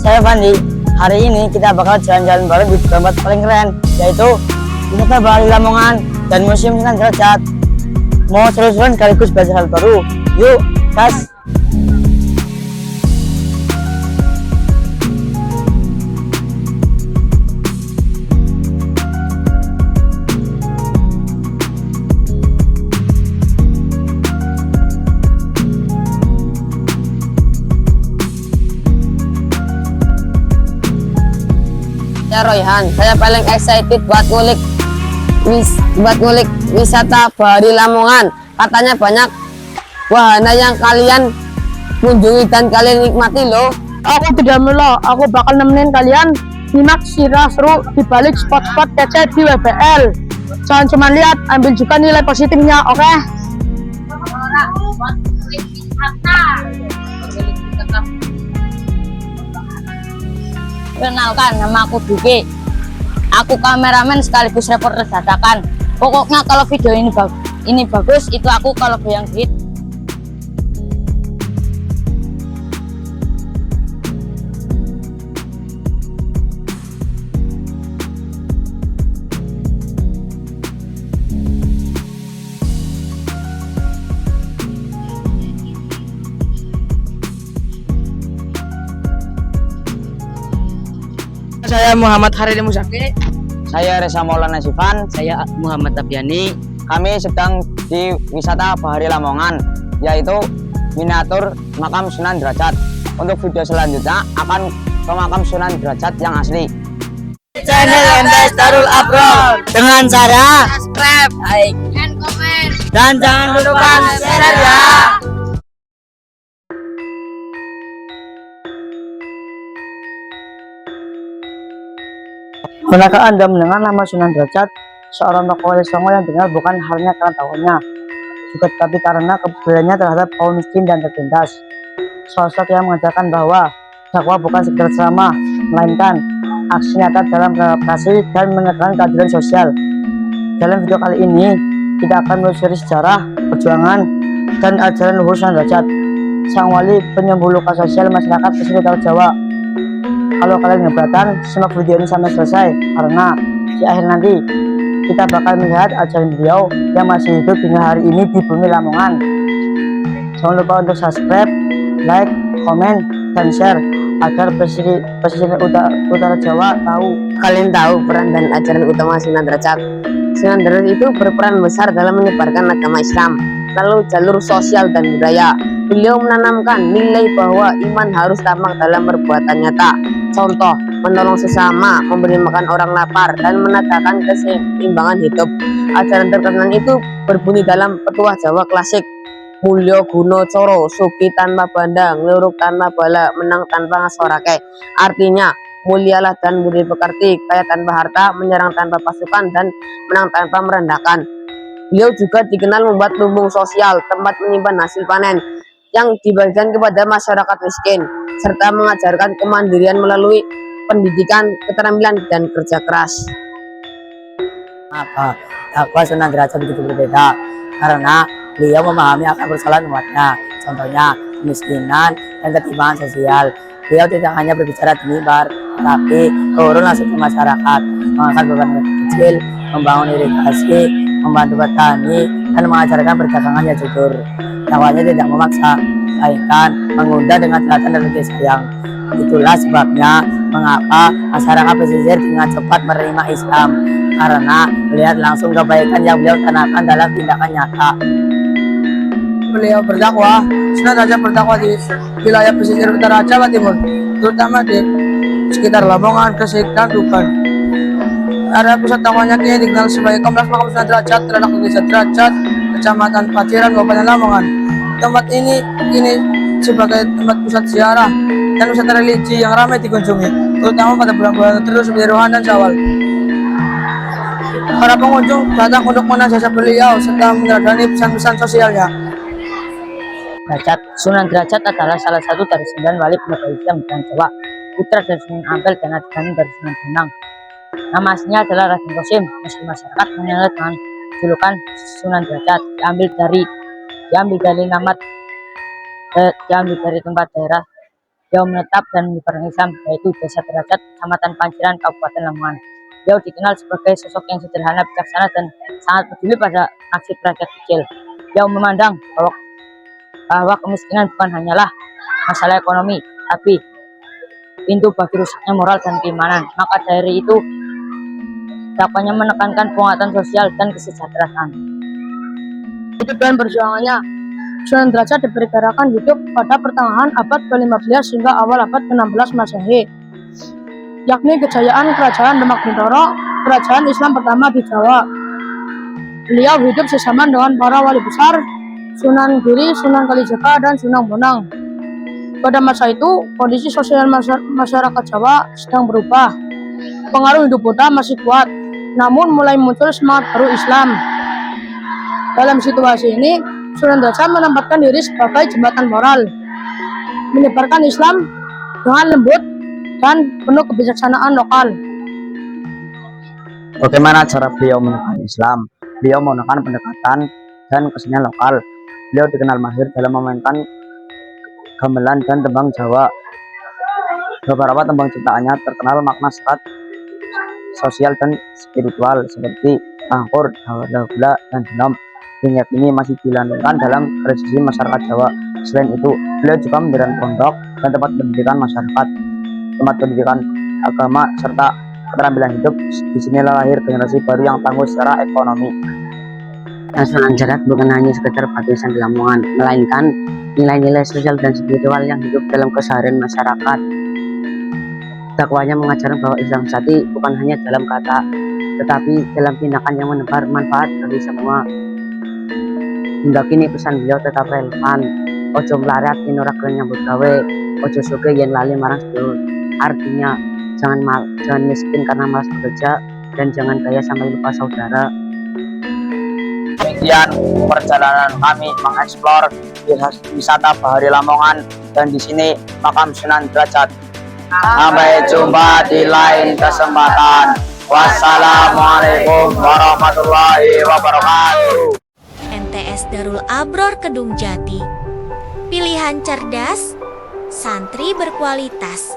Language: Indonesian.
saya Fandi. Hari ini kita bakal jalan-jalan bareng di tempat paling keren, yaitu Wisata Bahari Lamongan dan Museum Sunan Derajat. Mau seru-seruan sekaligus belajar hal baru. Yuk, gas! Saya Royhan, saya paling excited buat ngulik wisata Bahari Lamongan. Katanya banyak wahana yang kalian kunjungi dan kalian nikmati loh. Aku tidak melo, aku bakal nemenin kalian nyimak sirah seru di balik spot-spot kece di WBL. Jangan cuma lihat, ambil juga nilai positifnya, oke? Kenalkan, nama aku Duki. Aku kameramen sekaligus reporter dadakan. Pokoknya kalau video ini bagus, itu aku kalau goyang duit. Saya Muhammad Haridi Musaki. Saya Reza Maulana Sifan. Saya Muhammad Tabiani. Kami sedang di Wisata Bahari Lamongan, yaitu miniatur makam Sunan Derajat. Untuk video selanjutnya akan ke makam Sunan Derajat yang asli. Channel MTS Darul Abrol dengan cara Subscribe, like, and comment. dan jangan lupa share ya. Pernahkah Anda mendengar nama Sunan Derajat, seorang tokoh wali songo yang dikenal bukan hanya karena tahunya, juga tetapi karena kepeduliannya terhadap kaum miskin dan tertindas. Sosok yang mengajarkan bahwa dakwah bukan sekedar ceramah, melainkan aksi nyata dalam beradaptasi dan menegakkan keadilan sosial. Dalam video kali ini, kita akan menelusuri sejarah, perjuangan, dan ajaran luhur Sunan Derajat, sang wali penyembuh luka sosial masyarakat pesisir Utara Jawa. Kalau kalian keberatan, simak video ini sampai selesai, karena di akhir nanti kita bakal melihat ajaran beliau yang masih hidup hingga hari ini di bumi Lamongan. Jangan lupa untuk subscribe, like, komen, dan share agar pesisir utara Jawa tahu. Kalian tahu peran dan ajaran utama Sunan Derajat? Sunan Derajat itu berperan besar dalam menyebarkan agama Islam, lalu jalur sosial dan budaya. Beliau menanamkan nilai bahwa iman harus tampak dalam perbuatan nyata. Contoh, menolong sesama, memberi makan orang lapar, dan menegakkan keseimbangan hidup. Ajaran terkenal itu berbunyi dalam petuah Jawa klasik. Mulya guna coro, suki tanpa bandang, ngluruk tanpa bala, menang tanpa ngasorake. Artinya, mulialah dan budi pekerti, kaya tanpa harta, menyerang tanpa pasukan, dan menang tanpa merendahkan. Beliau juga dikenal membuat lumbung sosial, tempat menyimpan hasil panen yang dibagikan kepada masyarakat miskin, serta mengajarkan kemandirian melalui pendidikan, keterampilan, dan kerja keras. Maka dakwah Sunan Derajat begitu berbeda karena beliau memahami akan persoalan umatnya, contohnya kemiskinan dan ketimpangan sosial. Beliau tidak hanya berbicara di mimbar, tapi turun langsung ke masyarakat, mengangkat beban kecil, membangun irigasi, membantu petani, dan mengajarkan perdagangan yang jujur. Dakwahnya tidak memaksa, melainkan mengundang dengan teladan dan kasih sayang. Itulah sebabnya mengapa masyarakat pesisir dengan cepat menerima Islam, karena melihat langsung kebaikan yang beliau tanamkan dalam tindakan nyata. Beliau berdakwah, Sunan Derajat berdakwah di wilayah pesisir utara Jawa Timur, terutama di sekitar Lamongan, Gresik, dan Tuban. Area pusat dakwahnya kini dikenal sebagai Kompleks Makam Sunan Derajat terletak di Desa Derajat, Kecamatan Paciran, Kabupaten Lamongan. Tempat ini kini sebagai tempat pusat ziarah dan wisata religi yang ramai dikunjungi, terutama pada bulan-bulan tertentu seperti Rohan dan Syawal. Para pengunjung datang untuk mengenal jasa beliau serta meneladani pesan-pesan sosialnya. Sunan Derajat adalah salah satu dari 9 wali pemuda Islam di Jawa, putra dari Sunan Ampel dan Adipati dari Sunan Bonang. Nama aslinya adalah Raden Kosim, meski masyarakat mengenal dengan julukan Sunan Derajat, diambil dari tempat daerah Beliau menetap dan menyebarkan Islam, yaitu Desa Derajat, Kecamatan Panciran, Kabupaten Lamongan. Beliau dikenal sebagai sosok yang sederhana, bijaksana, dan sangat peduli pada nasib rakyat kecil. Beliau memandang bahwa kemiskinan bukan hanyalah masalah ekonomi, tapi pintu bagi rusaknya moral dan keimanan. Maka dari itu, dakwahnya menekankan penguatan sosial dan kesejahteraan. Hidup dan perjuangannya, Sunan Derajat diperkirakan hidup pada pertengahan abad ke-15 hingga awal abad ke-16 Masehi, yakni kejayaan Kerajaan Demak Bintoro, kerajaan Islam pertama di Jawa. Beliau hidup sesaman dengan para wali besar, Sunan Giri, Sunan Kalijaga, dan Sunan Bonang. Pada masa itu, kondisi sosial masyarakat Jawa sedang berubah. Pengaruh Hindu Buddha masih kuat, namun mulai muncul semangat baru Islam. Dalam situasi ini, Sunan Derajat menempatkan diri sebagai jembatan moral, menyebarkan Islam dengan lembut dan penuh kebijaksanaan lokal. Bagaimana cara beliau menekan Islam? Beliau menggunakan pendekatan dan kesenian lokal. Beliau dikenal mahir dalam memainkan gamelan dan tembang Jawa. Beberapa tembang ciptaannya terkenal makna serat sosial dan spiritual seperti Angkur, Daula, dan Denom. Hingga kini masih dilanjutkan dalam tradisi masyarakat Jawa. Selain itu, beliau juga mendirikan pondok dan tempat pendidikan masyarakat, tempat pendidikan agama, serta keterampilan hidup. Disinilah lahir generasi baru yang tangguh secara ekonomi. Sunan Derajat bukan hanya sekedar baptisan di Lamongan, melainkan nilai-nilai sosial dan spiritual yang hidup dalam keseharian masyarakat. Dakwahnya mengajarkan bahwa Islam sejati bukan hanya dalam kata, tetapi dalam tindakan yang menebar manfaat bagi semua. Hingga kini pesan beliau tetap relevan. Ojo melarat yen ora gelem nyambut gawe, ojo sugih yen lali marang sedulur. Artinya, jangan miskin karena malas bekerja, dan jangan kaya sampai lupa saudara. Demikian perjalanan kami mengeksplor wisata Bahari Lamongan, dan di sini makam Sunan Derajat. Sampai jumpa di lain kesempatan. Wassalamualaikum warahmatullahi wabarakatuh. MTS Darul Abror Kedung Jati. Pilihan cerdas, santri berkualitas.